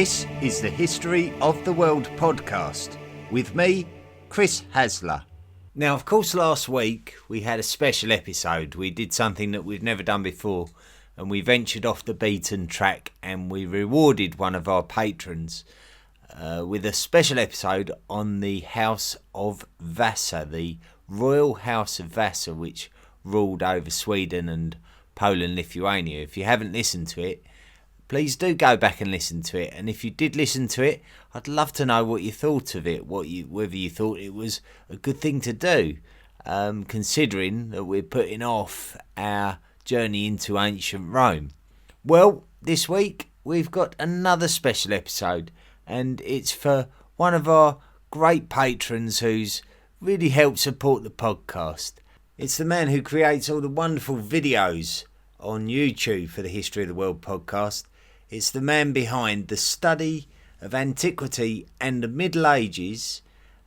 This is the History of the World podcast with me, Chris Hasler. Now, of course, last week we had a special episode. We did something that we've never done before, and we ventured off the beaten track and we rewarded one of our patrons with a special episode on the House of Vasa, the Royal House of Vasa, which ruled over Sweden and Poland, Lithuania. If you haven't listened to it, please do go back and listen to it. And if you did listen to it, I'd love to know what you thought of it, whether you thought it was a good thing to do, considering that we're putting off our journey into ancient Rome. Well, this week we've got another special episode, and it's for one of our great patrons who's really helped support the podcast. It's the man who creates all the wonderful videos on YouTube for the History of the World podcast. It's the man behind the study of antiquity and the Middle Ages,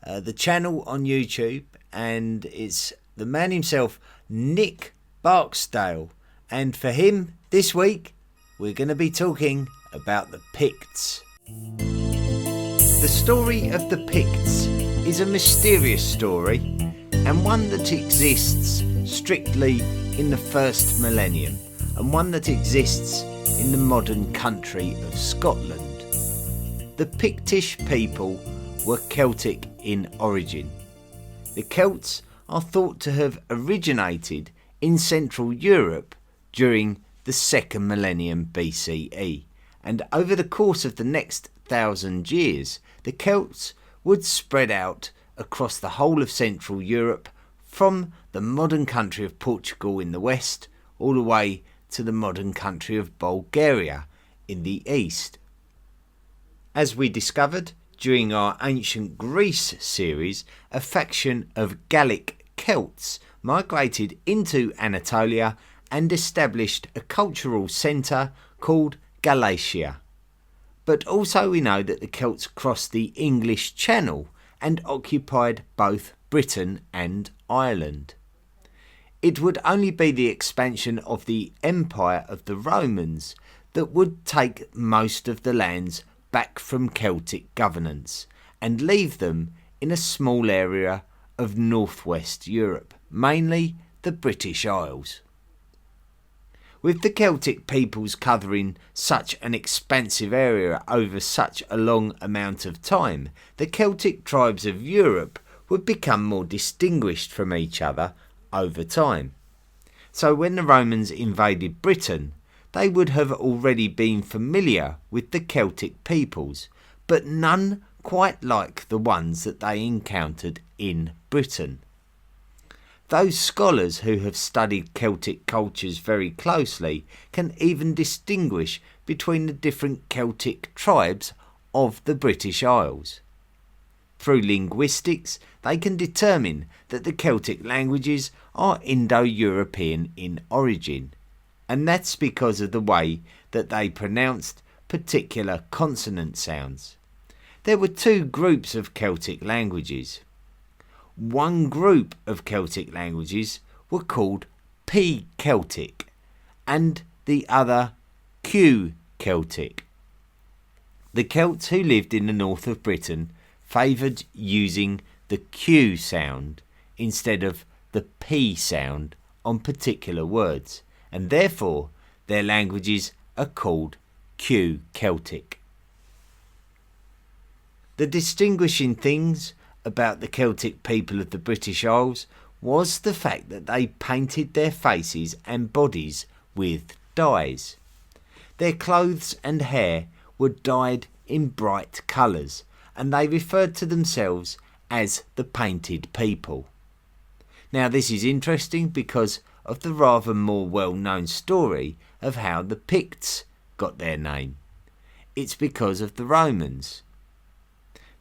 the channel on YouTube, and it's the man himself, Nick Barksdale. And for him, this week, we're going to be talking about the Picts. The story of the Picts is a mysterious story, and one that exists strictly in the first millennium, and one that exists in the modern country of Scotland. The Pictish people were Celtic in origin. The Celts are thought to have originated in Central Europe during the second millennium BCE, and over the course of the next 1,000 years, the Celts would spread out across the whole of Central Europe, from the modern country of Portugal in the west all the way to the modern country of Bulgaria in the east. As we discovered during our Ancient Greece series, a faction of Gallic Celts migrated into Anatolia and established a cultural centre called Galatia. But also we know that the Celts crossed the English Channel and occupied both Britain and Ireland. It would only be the expansion of the Empire of the Romans that would take most of the lands back from Celtic governance and leave them in a small area of northwest Europe, mainly the British Isles. With the Celtic peoples covering such an expansive area over such a long amount of time, the Celtic tribes of Europe would become more distinguished from each other over time. So when the Romans invaded Britain, they would have already been familiar with the Celtic peoples, but none quite like the ones that they encountered in Britain. Those scholars who have studied Celtic cultures very closely can even distinguish between the different Celtic tribes of the British Isles. Through linguistics, they can determine that the Celtic languages are Indo-European in origin, and that's because of the way that they pronounced particular consonant sounds. There were two groups of Celtic languages. One group of Celtic languages were called P-Celtic, and the other Q-Celtic. The Celts who lived in the north of Britain favoured using the Q sound instead of the P sound on particular words, and therefore their languages are called Q-Celtic. The distinguishing things about the Celtic people of the British Isles was the fact that they painted their faces and bodies with dyes. Their clothes and hair were dyed in bright colours, and they referred to themselves as the painted people. Now this is interesting because of the rather more well-known story of how the Picts got their name. It's because of the Romans.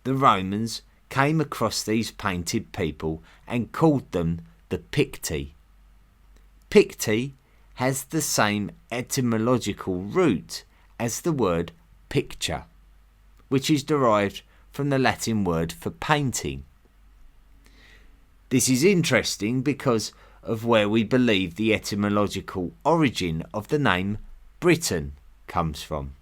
The Romans came across these painted people and called them the Picti. Picti has the same etymological root as the word picture, which is derived from the Latin word for painting. This is interesting because of where we believe the etymological origin of the name Britain comes from.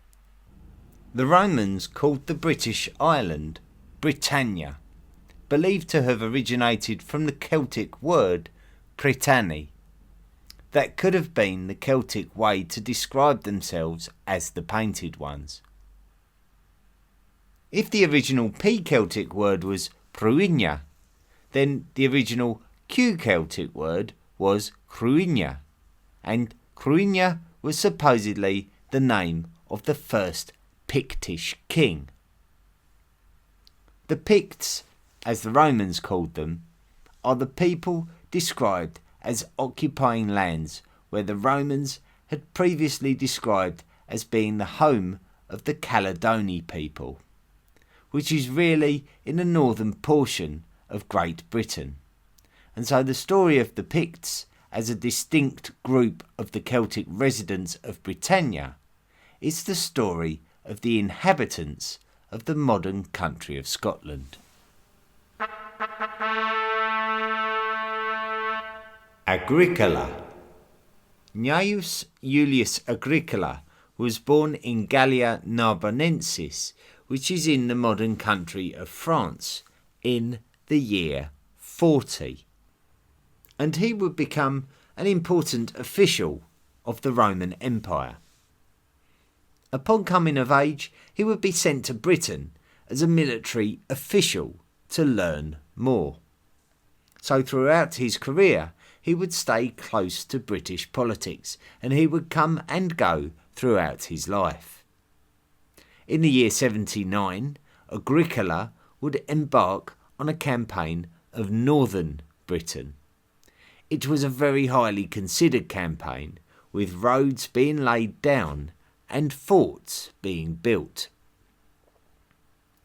The Romans called the British island Britannia, believed to have originated from the Celtic word Prytanni. That could have been the Celtic way to describe themselves as the Painted Ones. If the original P-Celtic word was Pruinia, then the original Q-Celtic word was Cruinia, and Cruinia was supposedly the name of the first Pictish king. The Picts, as the Romans called them, are the people described as occupying lands where the Romans had previously described as being the home of the Caledonian people, which is really in the northern portion of Great Britain. And so the story of the Picts as a distinct group of the Celtic residents of Britannia is the story of the inhabitants of the modern country of Scotland. Agricola. Gnaeus Julius Agricola was born in Gallia Narbonensis, which is in the modern country of France, in the year 40. And he would become an important official of the Roman Empire. Upon coming of age, he would be sent to Britain as a military official to learn more. So throughout his career, he would stay close to British politics, and he would come and go throughout his life. In the year 79, Agricola would embark on a campaign of northern Britain. It was a very highly considered campaign, with roads being laid down and forts being built.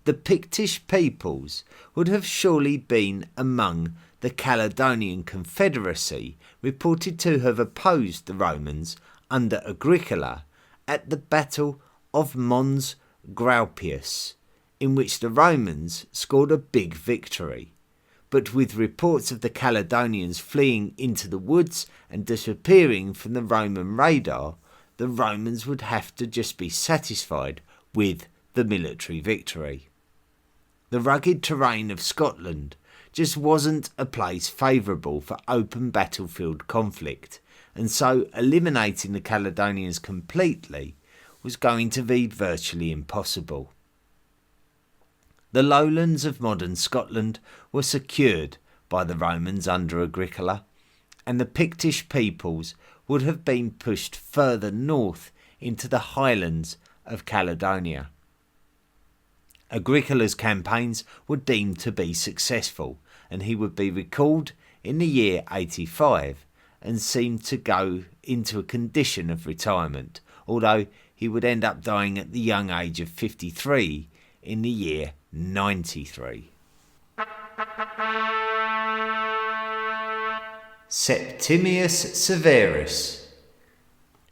The Pictish peoples would have surely been among the Caledonian confederacy reported to have opposed the Romans under Agricola at the Battle of Mons Graupius, in which the Romans scored a big victory. But with reports of the Caledonians fleeing into the woods and disappearing from the Roman radar, the Romans would have to just be satisfied with the military victory. The rugged terrain of Scotland just wasn't a place favourable for open battlefield conflict, and so eliminating the Caledonians completely was going to be virtually impossible. The lowlands of modern Scotland were secured by the Romans under Agricola, and the Pictish peoples would have been pushed further north into the highlands of Caledonia. Agricola's campaigns were deemed to be successful, and he would be recalled in the year 85 and seemed to go into a condition of retirement, although he would end up dying at the young age of 53 in the year 93. Septimius Severus.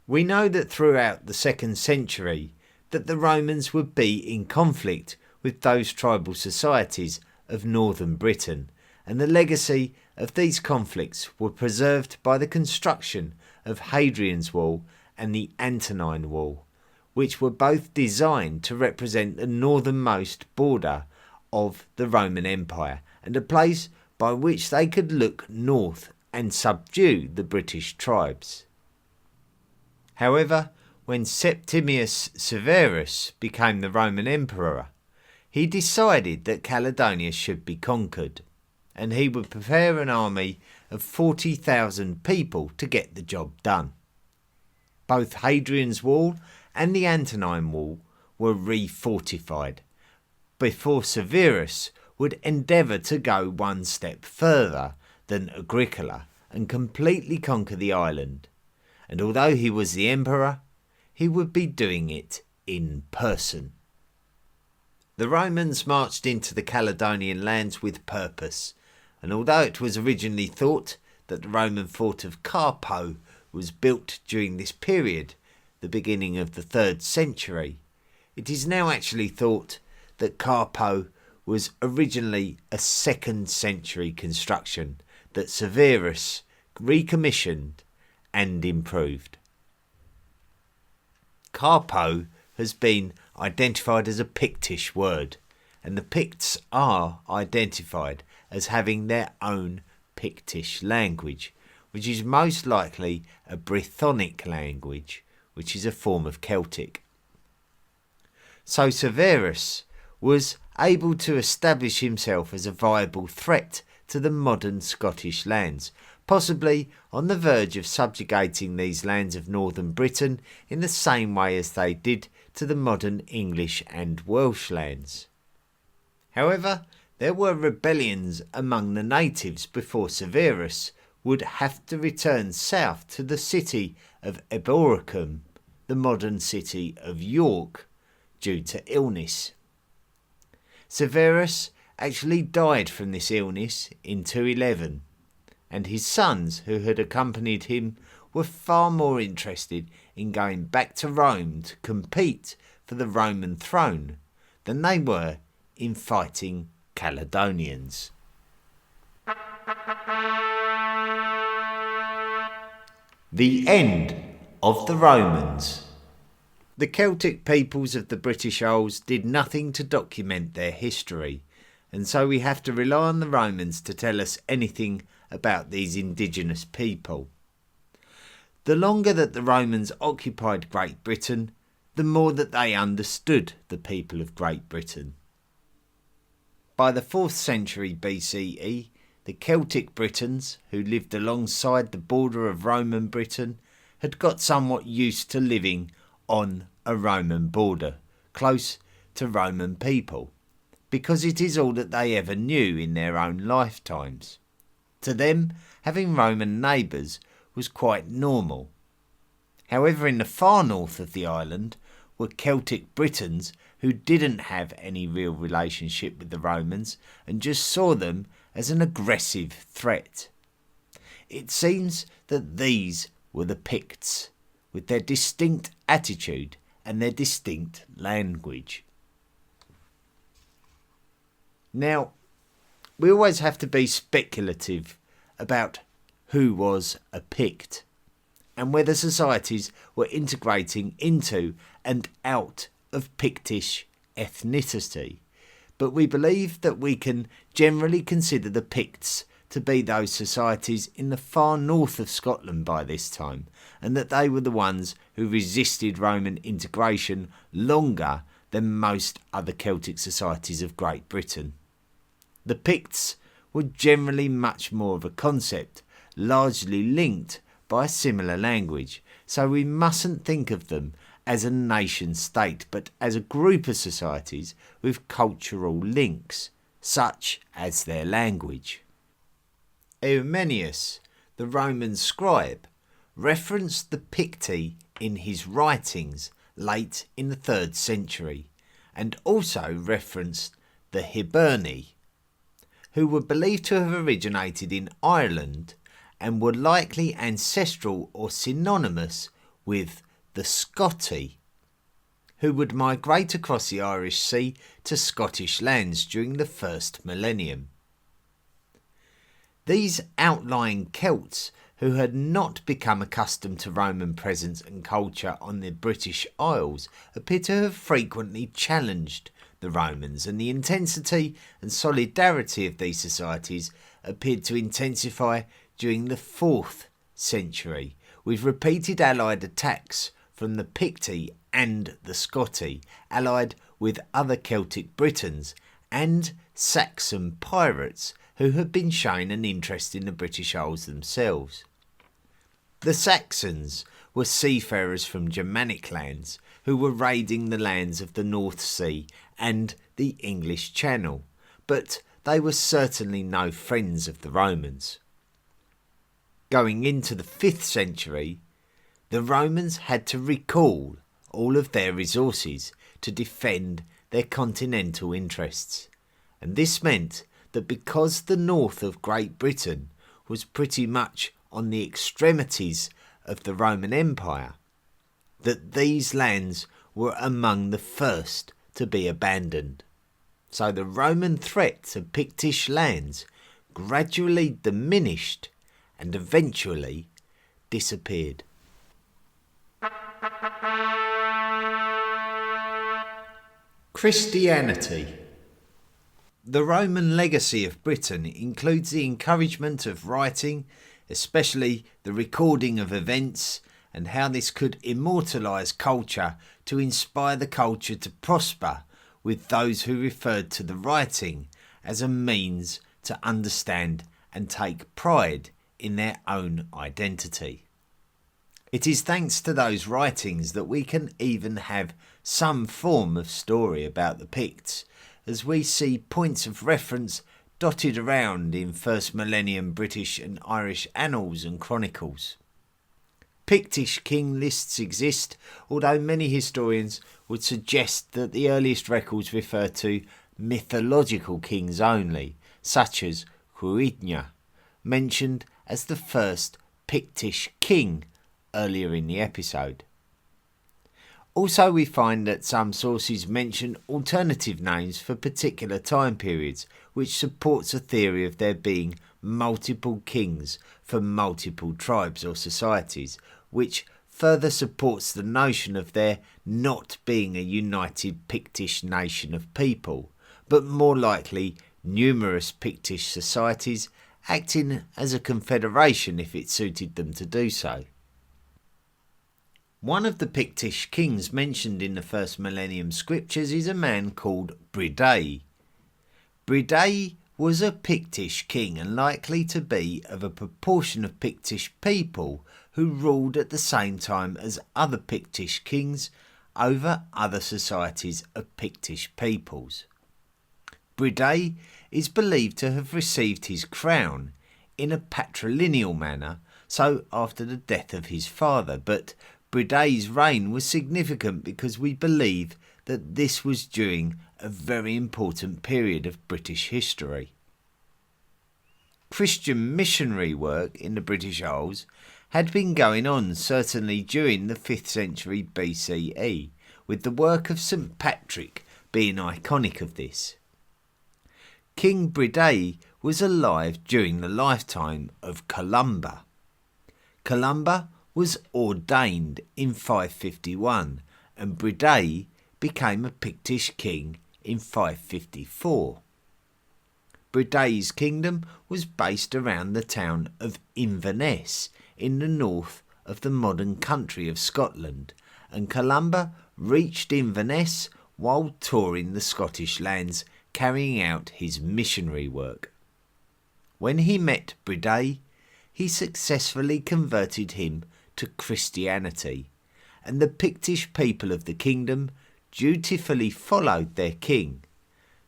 We know that throughout the 2nd century that the Romans would be in conflict with those tribal societies of northern Britain, and the legacy of these conflicts were preserved by the construction of Hadrian's Wall and the Antonine Wall, which were both designed to represent the northernmost border of the Roman Empire and a place by which they could look north and subdue the British tribes. However, when Septimius Severus became the Roman Emperor, he decided that Caledonia should be conquered, and he would prepare an army of 40,000 people to get the job done. Both Hadrian's Wall and the Antonine Wall were refortified, before Severus would endeavour to go one step further than Agricola and completely conquer the island, and although he was the emperor, he would be doing it in person. The Romans marched into the Caledonian lands with purpose, and although it was originally thought that the Roman fort of Carpo was built during this period, the beginning of the 3rd century, it is now actually thought that Carpo was originally a 2nd century construction that Severus recommissioned and improved. Carpo has been identified as a Pictish word, and the Picts are identified as having their own Pictish language, which is most likely a Brythonic language, which is a form of Celtic. So Severus was able to establish himself as a viable threat to the modern Scottish lands, possibly on the verge of subjugating these lands of northern Britain in the same way as they did to the modern English and Welsh lands. However, there were rebellions among the natives before Severus would have to return south to the city of Eboracum, the modern city of York, due to illness. Severus actually died from this illness in 211, and his sons, who had accompanied him, were far more interested in going back to Rome to compete for the Roman throne than they were in fighting Caledonians. The end of the Romans. The Celtic peoples of the British Isles did nothing to document their history, and so we have to rely on the Romans to tell us anything about these indigenous people. The longer that the Romans occupied Great Britain, the more that they understood the people of Great Britain. By the 4th century BCE, the Celtic Britons, who lived alongside the border of Roman Britain, had got somewhat used to living on a Roman border, close to Roman people, because it is all that they ever knew in their own lifetimes. To them, having Roman neighbours was quite normal. However, in the far north of the island were Celtic Britons who didn't have any real relationship with the Romans and just saw them as an aggressive threat. It seems that these were the Picts, with their distinct attitude and their distinct language. Now, we always have to be speculative about who was a Pict and whether societies were integrating into and out of Pictish ethnicity, but we believe that we can generally consider the Picts to be those societies in the far north of Scotland by this time, and that they were the ones who resisted Roman integration longer than most other Celtic societies of Great Britain. The Picts were generally much more of a concept, largely linked by a similar language, so we mustn't think of them as a nation state, but as a group of societies with cultural links, such as their language. Eumenius, the Roman scribe, referenced the Picti in his writings late in the 3rd century, and also referenced the Hiberni, who were believed to have originated in Ireland and were likely ancestral or synonymous with the Scotti, who would migrate across the Irish Sea to Scottish lands during the 1st millennium. These outlying Celts, who had not become accustomed to Roman presence and culture on the British Isles, appear to have frequently challenged the Romans, and the intensity and solidarity of these societies appeared to intensify during the 4th century, with repeated allied attacks from the Picti and the Scotti, allied with other Celtic Britons and Saxon pirates who had been shown an interest in the British Isles themselves. The Saxons were seafarers from Germanic lands who were raiding the lands of the North Sea and the English Channel, but they were certainly no friends of the Romans. Going into the 5th century, the Romans had to recall all of their resources to defend their continental interests, and this meant that because the north of Great Britain was pretty much on the extremities of the Roman Empire, that these lands were among the first to be abandoned. So the Roman threat to Pictish lands gradually diminished and eventually disappeared. Christianity. The Roman legacy of Britain includes the encouragement of writing, especially the recording of events, and how this could immortalise culture to inspire the culture to prosper, with those who referred to the writing as a means to understand and take pride in their own identity. It is thanks to those writings that we can even have some form of story about the Picts, as we see points of reference dotted around in first millennium British and Irish annals and chronicles. Pictish king lists exist, although many historians would suggest that the earliest records refer to mythological kings only, such as Cruithne, mentioned as the first Pictish king earlier in the episode. Also, we find that some sources mention alternative names for particular time periods, which supports a theory of there being multiple kings for multiple tribes or societies, which further supports the notion of there not being a united Pictish nation of people, but more likely numerous Pictish societies acting as a confederation if it suited them to do so. One of the Pictish kings mentioned in the first millennium scriptures is a man called Briday. Briday was a Pictish king and likely to be of a proportion of Pictish people who ruled at the same time as other Pictish kings over other societies of Pictish peoples. Briday is believed to have received his crown in a patrilineal manner, so after the death of his father, but Briday's reign was significant because we believe that this was during a very important period of British history. Christian missionary work in the British Isles had been going on certainly during the 5th century BCE, with the work of St Patrick being iconic of this. King Briday was alive during the lifetime of Columba. Columba was ordained in 551 and Briday became a Pictish king in 554. Briday's kingdom was based around the town of Inverness in the north of the modern country of Scotland, and Columba reached Inverness while touring the Scottish lands carrying out his missionary work. When he met Briday, he successfully converted him to Christianity, and the Pictish people of the kingdom dutifully followed their king,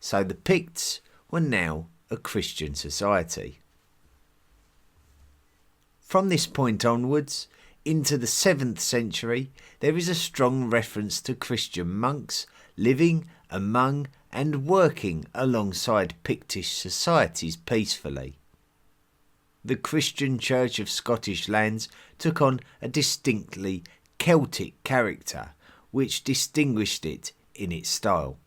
so the Picts were now a Christian society. From this point onwards, into the 7th century, there is a strong reference to Christian monks living among and working alongside Pictish societies peacefully. The Christian Church of Scottish lands took on a distinctly Celtic character, which distinguished it in its style.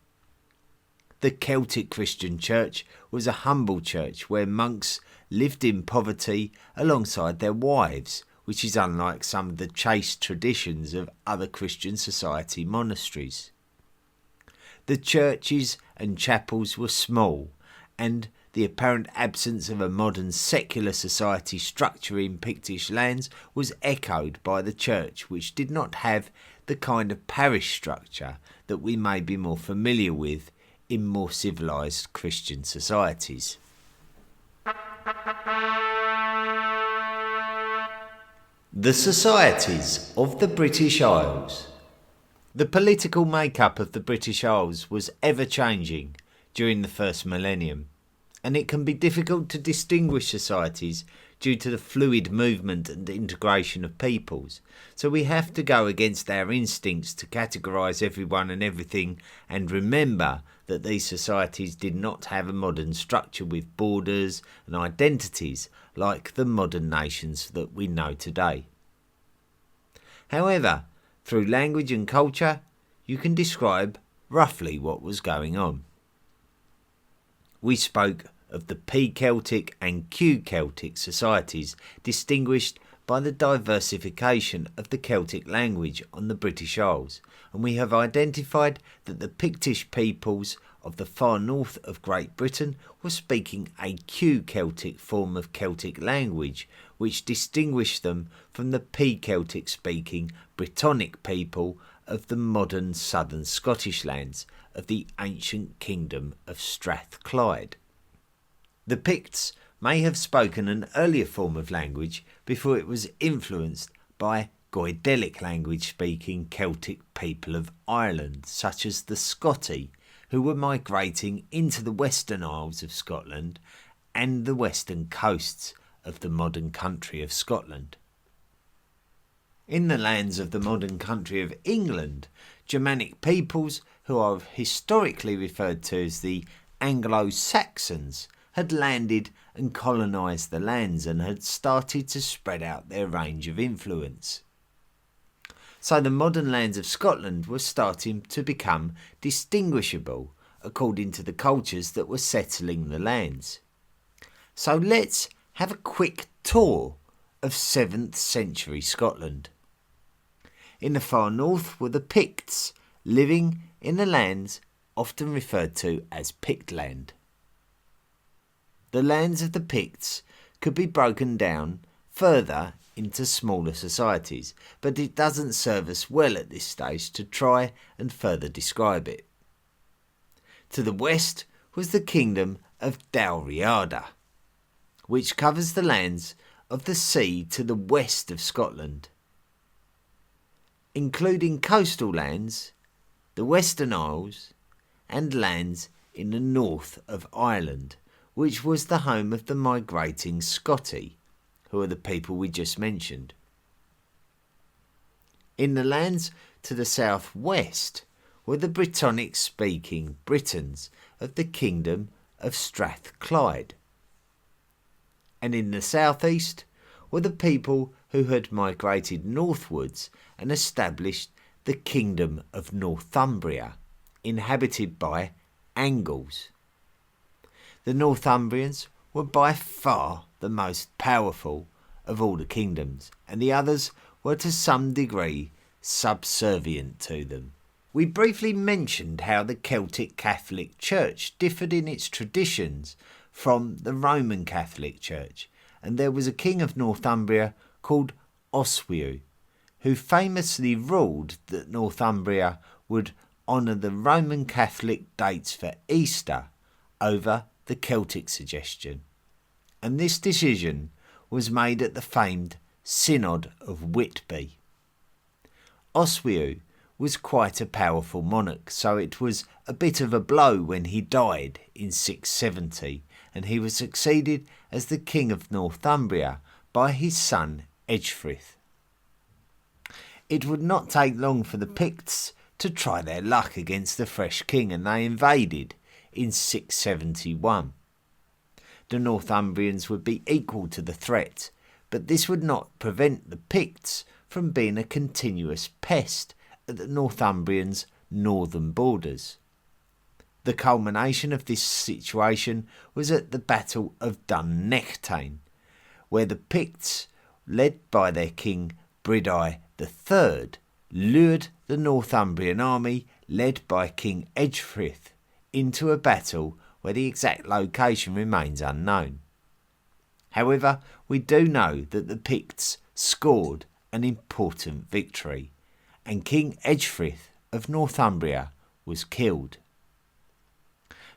The Celtic Christian Church was a humble church where monks lived in poverty alongside their wives, which is unlike some of the chaste traditions of other Christian society monasteries. The churches and chapels were small, and the apparent absence of a modern secular society structure in Pictish lands was echoed by the church, which did not have the kind of parish structure that we may be more familiar with in more civilised Christian societies. The societies of the British Isles. The political makeup of the British Isles was ever-changing during the first millennium, and it can be difficult to distinguish societies due to the fluid movement and integration of peoples. So we have to go against our instincts to categorise everyone and everything, and remember that these societies did not have a modern structure with borders and identities like the modern nations that we know today. However, through language and culture, you can describe roughly what was going on. We spoke of the P-Celtic and Q-Celtic societies, distinguished by the diversification of the Celtic language on the British Isles, and we have identified that the Pictish peoples of the far north of Great Britain were speaking a Q-Celtic form of Celtic language, which distinguished them from the P-Celtic speaking Brittonic people of the modern southern Scottish lands of the ancient kingdom of Strathclyde. The Picts may have spoken an earlier form of language before it was influenced by Goidelic language-speaking Celtic people of Ireland, such as the Scotti, who were migrating into the Western Isles of Scotland and the western coasts of the modern country of Scotland. In the lands of the modern country of England, Germanic peoples, who are historically referred to as the Anglo-Saxons, had landed and colonised the lands and had started to spread out their range of influence. So the modern lands of Scotland were starting to become distinguishable according to the cultures that were settling the lands. So let's have a quick tour of 7th century Scotland. In the far north were the Picts, living in the lands often referred to as Pictland. The lands of the Picts could be broken down further into smaller societies, but it doesn't serve us well at this stage to try and further describe it. To the west was the kingdom of Dalriada, which covers the lands of the sea to the west of Scotland, including coastal lands, the Western Isles, and lands in the north of Ireland, which was the home of the migrating Scotti, who are the people we just mentioned. In the lands to the southwest were the Brittonic-speaking Britons of the kingdom of Strathclyde. And in the southeast were the people who had migrated northwards and established the kingdom of Northumbria, inhabited by Angles. The Northumbrians were by far the most powerful of all the kingdoms, and the others were to some degree subservient to them. We briefly mentioned how the Celtic Catholic Church differed in its traditions from the Roman Catholic Church, and there was a king of Northumbria called Oswiu, who famously ruled that Northumbria would honour the Roman Catholic dates for Easter over the Celtic suggestion. And this decision was made at the famed Synod of Whitby. Oswiu was quite a powerful monarch, so it was a bit of a blow when he died in 670, and he was succeeded as the king of Northumbria by his son Edgefrith. It would not take long for the Picts to try their luck against the fresh king, and they invaded in 671. The Northumbrians would be equal to the threat, but this would not prevent the Picts from being a continuous pest at the Northumbrians' northern borders. The culmination of this situation was at the Battle of Dun Nechtain, where the Picts, led by their king Bridi III, lured the Northumbrian army, led by King Edgefrith, into a battle where the exact location remains unknown. However, we do know that the Picts scored an important victory, and King Edgefrith of Northumbria was killed.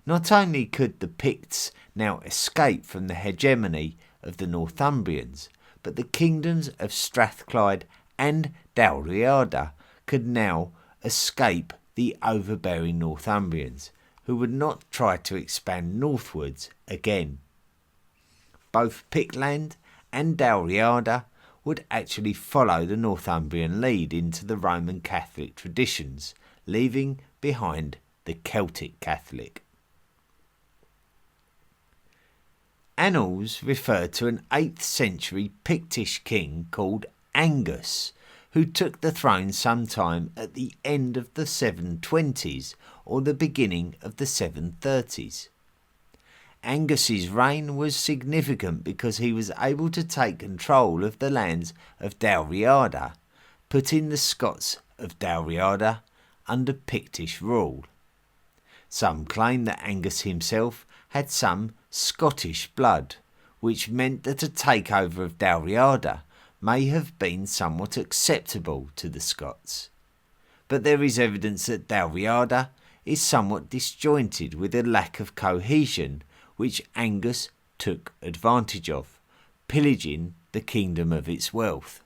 Not only could the Picts now escape from the hegemony of the Northumbrians, but the kingdoms of Strathclyde and Dalriada could now escape the overbearing Northumbrians, who would not try to expand northwards again. Both Pictland and Dalriada would actually follow the Northumbrian lead into the Roman Catholic traditions, leaving behind the Celtic Catholic. Annals refer to an 8th century Pictish king called Angus, who took the throne sometime at the end of the 720s or the beginning of the 730s. Angus's reign was significant because he was able to take control of the lands of Dalriada, putting the Scots of Dalriada under Pictish rule. Some claim that Angus himself had some Scottish blood, which meant that a takeover of Dalriada may have been somewhat acceptable to the Scots. But there is evidence that Dalriada is somewhat disjointed with a lack of cohesion, which Angus took advantage of, pillaging the kingdom of its wealth.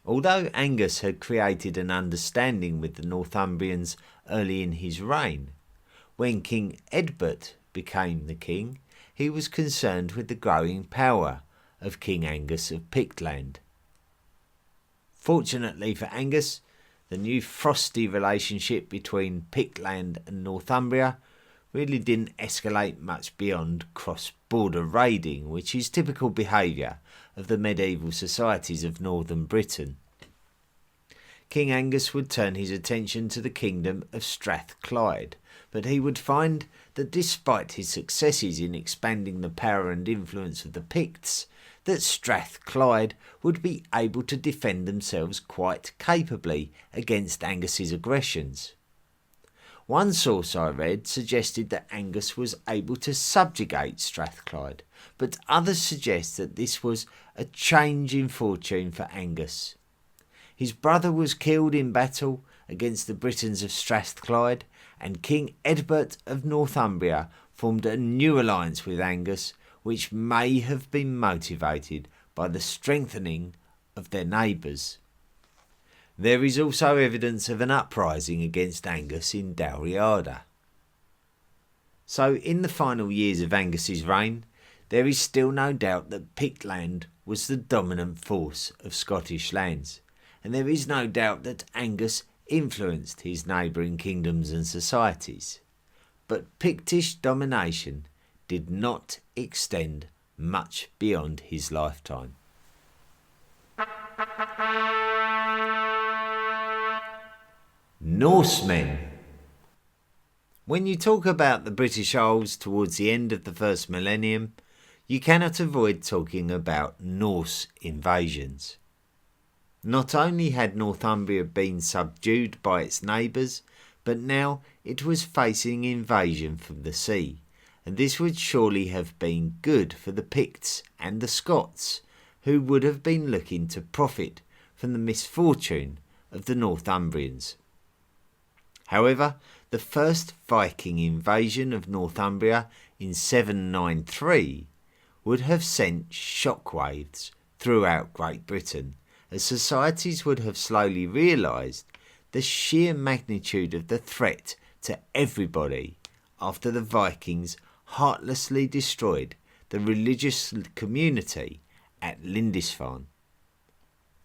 Although Angus had created an understanding with the Northumbrians early in his reign, when King Egbert became the king, he was concerned with the growing power of King Angus of Pictland. Fortunately for Angus, the new frosty relationship between Pictland and Northumbria really didn't escalate much beyond cross-border raiding, which is typical behaviour of the medieval societies of northern Britain. King Angus would turn his attention to the kingdom of Strathclyde, but he would find that despite his successes in expanding the power and influence of the Picts, that Strathclyde would be able to defend themselves quite capably against Angus's aggressions. One source I read suggested that Angus was able to subjugate Strathclyde, but others suggest that this was a change in fortune for Angus. His brother was killed in battle against the Britons of Strathclyde, and King Egbert of Northumbria formed a new alliance with Angus, which may have been motivated by the strengthening of their neighbours. There is also evidence of an uprising against Angus in Dalriada. So in the final years of Angus's reign, there is still no doubt that Pictland was the dominant force of Scottish lands, and there is no doubt that Angus influenced his neighbouring kingdoms and societies. But Pictish domination did not extend much beyond his lifetime. Norsemen. When you talk about the British Isles towards the end of the first millennium, you cannot avoid talking about Norse invasions. Not only had Northumbria been subdued by its neighbours, but now it was facing invasion from the sea, and this would surely have been good for the Picts and the Scots, who would have been looking to profit from the misfortune of the Northumbrians. However, the first Viking invasion of Northumbria in 793 would have sent shockwaves throughout Great Britain, as societies would have slowly realised the sheer magnitude of the threat to everybody after the Vikings heartlessly destroyed the religious community at Lindisfarne.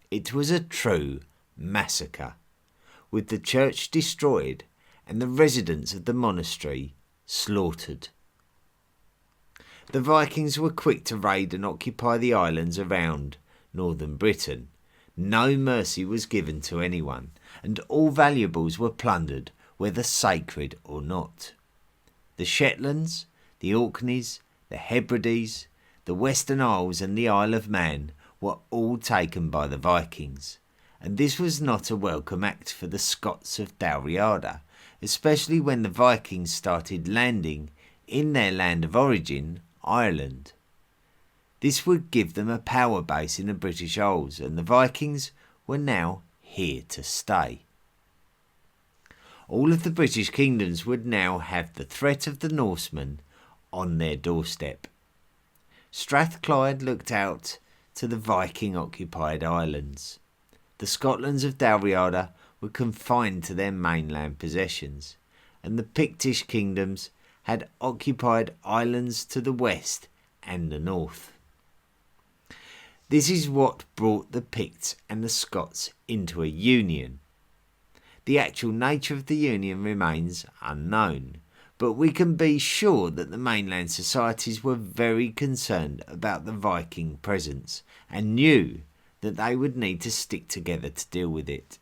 It was a true massacre, with the church destroyed and the residents of the monastery slaughtered. The Vikings were quick to raid and occupy the islands around northern Britain. No mercy was given to anyone, and all valuables were plundered, whether sacred or not. The Shetlands, the Orkneys, the Hebrides, the Western Isles and the Isle of Man were all taken by the Vikings, and this was not a welcome act for the Scots of Dalriada, especially when the Vikings started landing in their land of origin, Ireland. This would give them a power base in the British Isles, and the Vikings were now here to stay. All of the British kingdoms would now have the threat of the Norsemen on their doorstep. Strathclyde looked out to the Viking-occupied islands. The Scotlands of Dalriada were confined to their mainland possessions, and the Pictish kingdoms had occupied islands to the west and the north. This is what brought the Picts and the Scots into a union. The actual nature of the union remains unknown, but we can be sure that the mainland societies were very concerned about the Viking presence and knew that they would need to stick together to deal with it.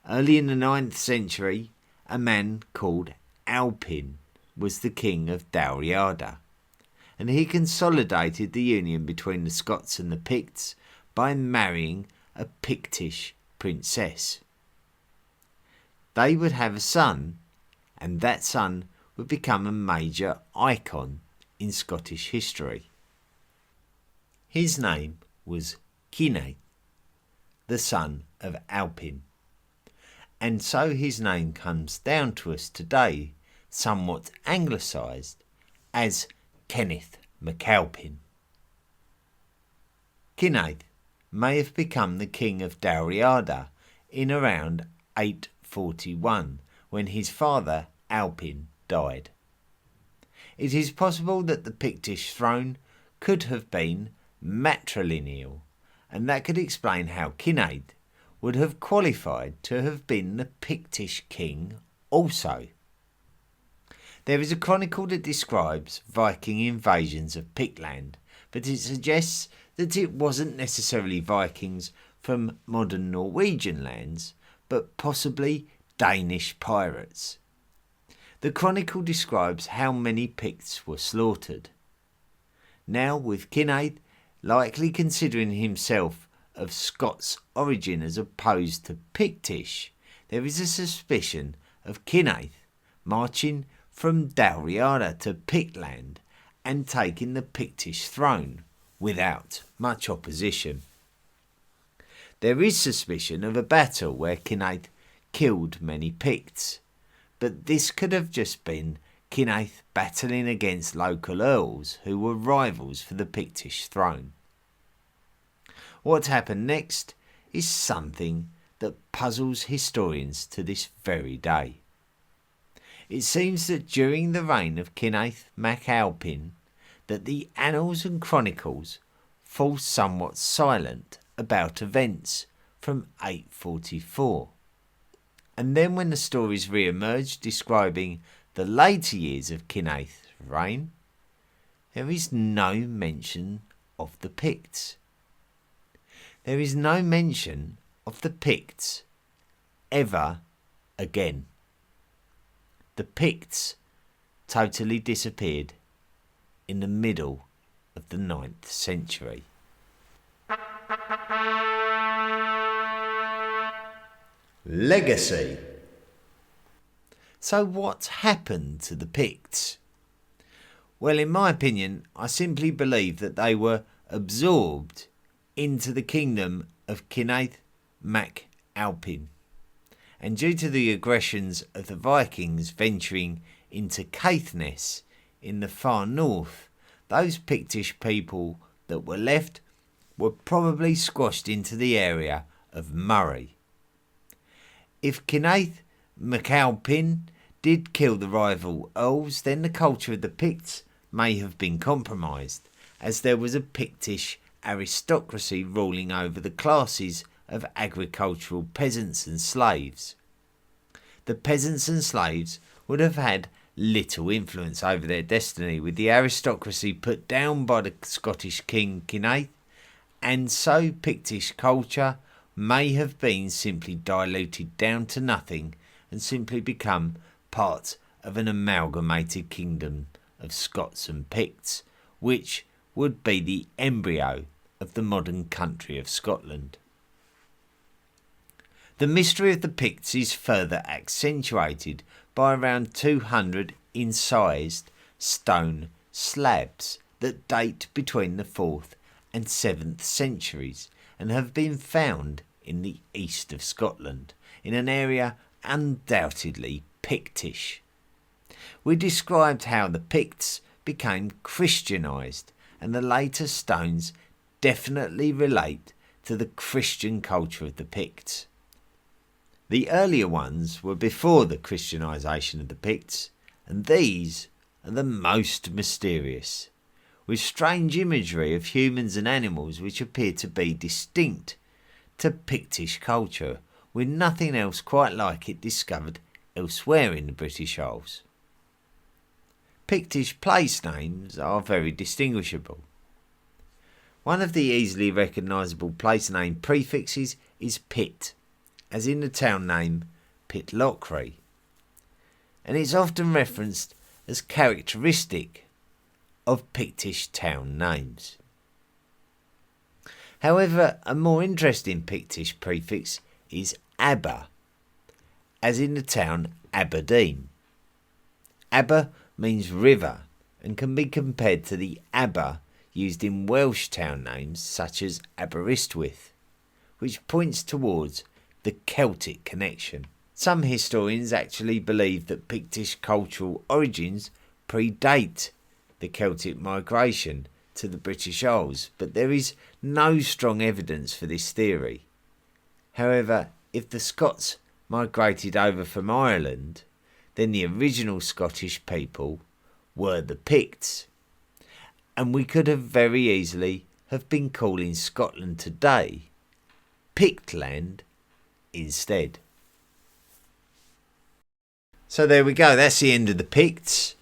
Early in the 9th century, a man called Alpin was the king of Dalriada, and he consolidated the union between the Scots and the Picts by marrying a Pictish princess. They would have a son, and that son would become a major icon in Scottish history. His name was Cynnaeth, the son of Alpin, and so his name comes down to us today, somewhat anglicised, as Kenneth MacAlpin. Cynnaeth may have become the king of Dalriada in around 841, when his father Alpin died. It is possible that the Pictish throne could have been matrilineal, and that could explain how Cynnaeth would have qualified to have been the Pictish king also. There is a chronicle that describes Viking invasions of Pictland, but it suggests that it wasn't necessarily Vikings from modern Norwegian lands, but possibly Danish pirates. The chronicle describes how many Picts were slaughtered. Now, with Cynnaeth likely considering himself of Scots origin as opposed to Pictish, there is a suspicion of Cynnaeth marching from Dalriada to Pictland and taking the Pictish throne without much opposition. There is suspicion of a battle where Cynnaeth killed many Picts, but this could have just been Cynnaeth battling against local earls who were rivals for the Pictish throne. What happened next is something that puzzles historians to this very day. It seems that during the reign of Kenneth MacAlpin, that the annals and chronicles fall somewhat silent about events from 844. And then when the stories re-emerge describing the later years of Cynnaeth's reign, there is no mention of the Picts. There is no mention of the Picts ever again. The Picts totally disappeared in the middle of the 9th century. Legacy. So what happened to the Picts? Well, in my opinion, I simply believe that they were absorbed into the kingdom of Kenneth MacAlpin. And due to the aggressions of the Vikings venturing into Caithness in the far north, those Pictish people that were left were probably squashed into the area of Moray. If Kenneth MacAlpin did kill the rival earls, then the culture of the Picts may have been compromised, as there was a Pictish aristocracy ruling over the classes of agricultural peasants and slaves. The peasants and slaves would have had little influence over their destiny, with the aristocracy put down by the Scottish King Cynnaeth, and so Pictish culture may have been simply diluted down to nothing and simply become part of an amalgamated kingdom of Scots and Picts, which would be the embryo of the modern country of Scotland. The mystery of the Picts is further accentuated by around 200 incised stone slabs that date between the 4th and 7th centuries and have been found in the east of Scotland, in an area undoubtedly Pictish. We described how the Picts became Christianized, and the later stones definitely relate to the Christian culture of the Picts. The earlier ones were before the Christianization of the Picts, and these are the most mysterious, with strange imagery of humans and animals which appear to be distinct to Pictish culture, with nothing else quite like it discovered elsewhere in the British Isles. Pictish place names are very distinguishable. One of the easily recognisable place name prefixes is Pit, as in the town name Pitlochry, and it's often referenced as characteristic of Pictish town names. However, a more interesting Pictish prefix is Aber, as in the town Aberdeen. Aber means river and can be compared to the Aber used in Welsh town names such as Aberystwyth, which points towards the Celtic connection. Some historians actually believe that Pictish cultural origins predate the Celtic migration to the British Isles, but there is no strong evidence for this theory. However, if the Scots migrated over from Ireland, then the original Scottish people were the Picts, and we could have very easily have been calling Scotland today Pictland instead. So there we go, that's the end of the Picts.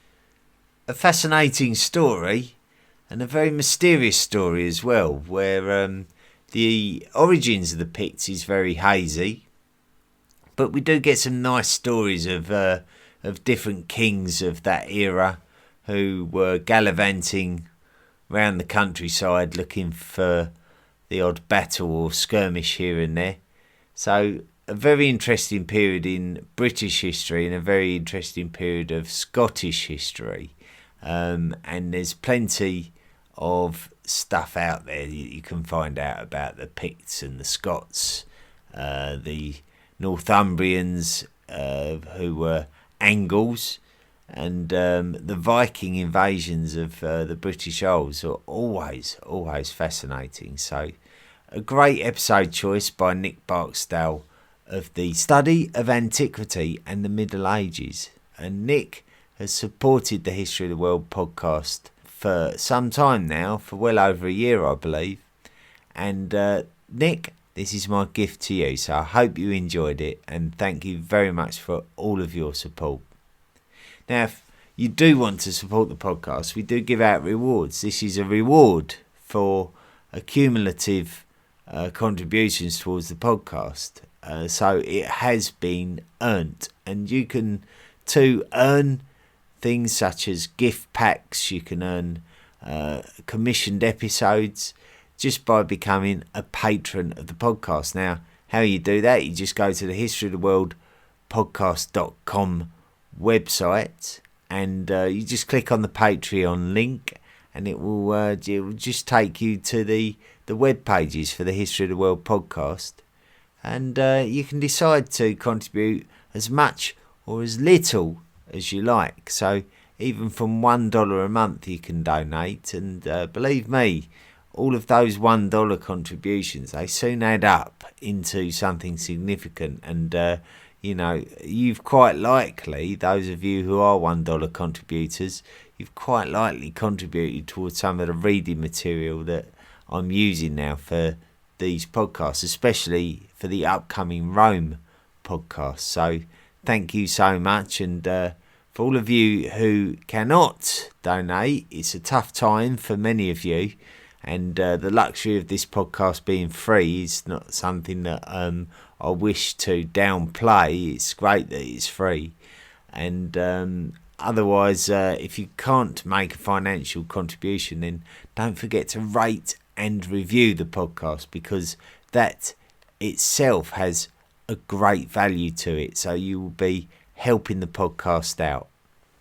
A fascinating story, and a very mysterious story as well, where the origins of the Picts is very hazy, but we do get some nice stories of different kings of that era who were gallivanting round the countryside looking for the odd battle or skirmish here and there. So a very interesting period in British history and a very interesting period of Scottish history. And there's plenty of stuff out there you can find out about the Picts and the Scots, the Northumbrians who were Angles, and the Viking invasions of the British Isles are always fascinating. So a great episode choice by Nick Barksdale of the study of antiquity and the Middle Ages. And Nick has supported the History of the World podcast for some time now, for well over a year I believe. And Nick, this is my gift to you, so I hope you enjoyed it, and thank you very much for all of your support. Now, if you do want to support the podcast, we do give out rewards. This is a reward for accumulative contributions towards the podcast. So it has been earned, and you can too earn things such as gift packs. You can earn commissioned episodes just by becoming a patron of the podcast. Now, how you do that, you just go to the historyoftheworldpodcast.com website, and you just click on the Patreon link, and it will just take you to the web pages for the History of the World podcast. And you can decide to contribute as much or as little as you like. So even from $1 a month you can donate. And believe me, all of those $1 contributions, they soon add up into something significant. And, you've quite likely, those of you who are $1 contributors, you've quite likely contributed towards some of the reading material that I'm using now for these podcasts, especially for the upcoming Rome podcast. So thank you so much. And for all of you who cannot donate, it's a tough time for many of you, and the luxury of this podcast being free is not something that I wish to downplay. It's great that it's free, and otherwise if you can't make a financial contribution, then don't forget to rate and review the podcast, because that itself has a great value to it. So you will be helping the podcast out.